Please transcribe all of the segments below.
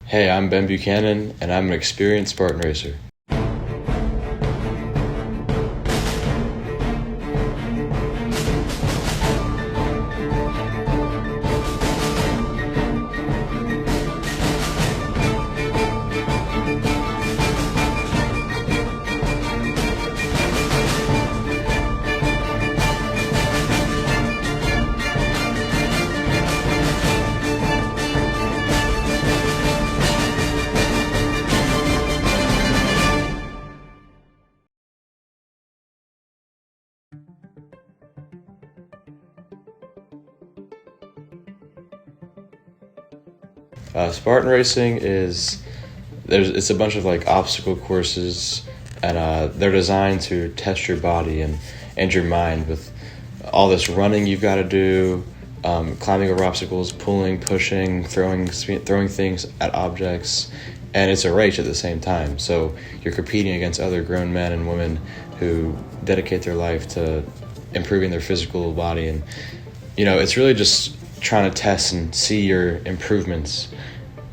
Hey, I'm Ben Buchanan, and I'm an experienced Spartan racer. Spartan racing it's a bunch of like obstacle courses, and they're designed to test your body and your mind with all this running you've got to do, climbing over obstacles, pulling, pushing, throwing things at objects, and it's a race at the same time. So you're competing against other grown men and women who dedicate their life to improving their physical body, and it's really just trying to test and see your improvements,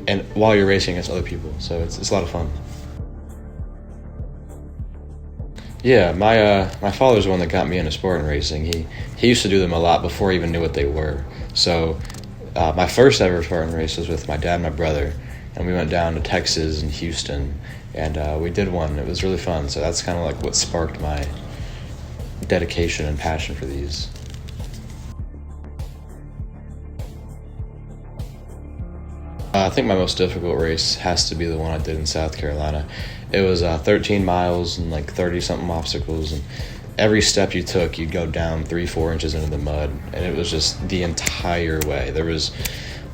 and while you're racing against other people. So it's a lot of fun. Yeah, my father's the one that got me into Spartan racing. He used to do them a lot before I even knew what they were. So my first ever Spartan race was with my dad and my brother, and we went down to Texas and Houston, and we did one. It was really fun. So that's kind of like what sparked my dedication and passion for these. I think my most difficult race has to be the one I did in South Carolina. It was 13 miles and like 30-something obstacles, and every step you took, you'd go down 3-4 inches into the mud, and it was just the entire way. There was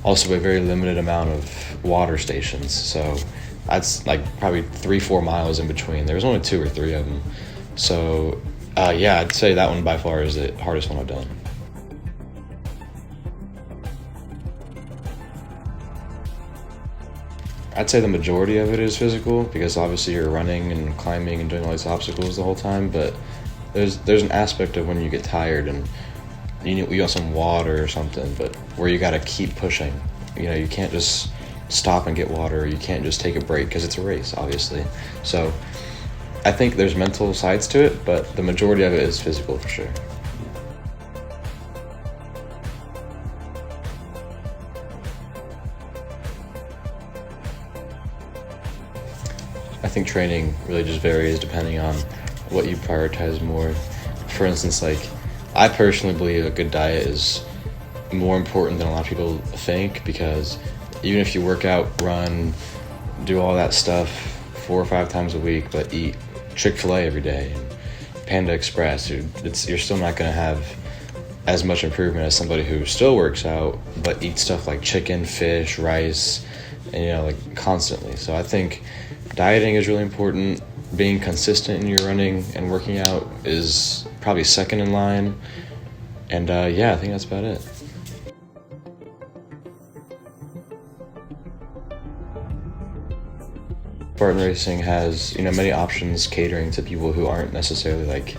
also a very limited amount of water stations, so that's like probably 3-4 miles in between. There was only 2 or 3 of them. So yeah, I'd say that one by far is the hardest one I've done. I'd say the majority of it is physical, because obviously you're running and climbing and doing all these obstacles the whole time, but there's an aspect of when you get tired and you want some water or something, but where you gotta keep pushing. You can't just stop and get water, or you can't just take a break, because it's a race, obviously. So I think there's mental sides to it, but the majority of it is physical for sure. I think training really just varies depending on what you prioritize more. For instance, like, I personally believe a good diet is more important than a lot of people think, because even if you work out, run, do all that stuff 4 or 5 times a week, but eat Chick-fil-A every day and Panda Express, you're still not going to have as much improvement as somebody who still works out but eats stuff like chicken, fish, rice, and like constantly. So I think dieting is really important. Being consistent in your running and working out is probably second in line. And yeah, I think that's about it. Spartan racing has many options catering to people who aren't necessarily like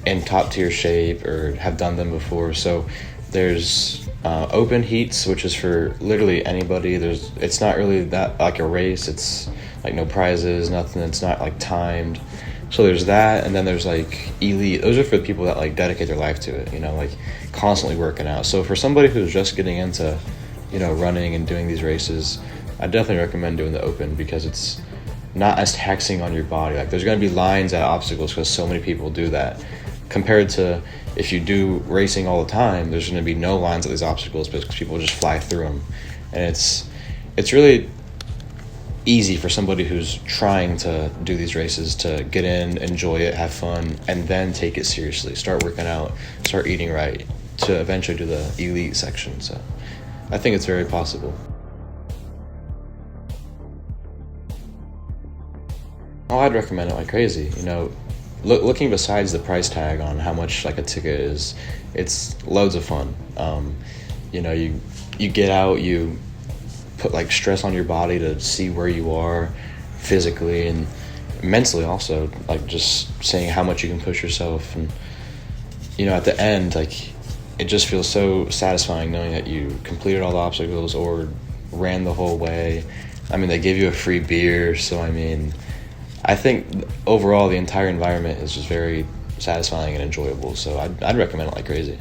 in top tier shape or have done them before. So there's open heats, which is for literally anybody. It's not really that like a race. It's like no prizes, nothing. It's not like timed. So there's that, and then there's like elite. Those are for people that like dedicate their life to it, like constantly working out. So for somebody who's just getting into running and doing these races, I definitely recommend doing the open, because it's not as taxing on your body. Like, there's going to be lines at obstacles because so many people do that, compared to if you do racing all the time, there's going to be no lines at these obstacles because people just fly through them. And it's really easy for somebody who's trying to do these races to get in, enjoy it, have fun, and then take it seriously, start working out, start eating right, to eventually do the elite section. So I think it's very possible. Oh, I'd recommend it like crazy. Looking besides the price tag on how much like a ticket is, it's loads of fun. You get out, you put like stress on your body to see where you are physically and mentally also, like just seeing how much you can push yourself, and at the end, like, it just feels so satisfying knowing that you completed all the obstacles or ran the whole way, I mean, they give you a free beer, so I mean, I think overall the entire environment is just very satisfying and enjoyable. So I'd recommend it like crazy.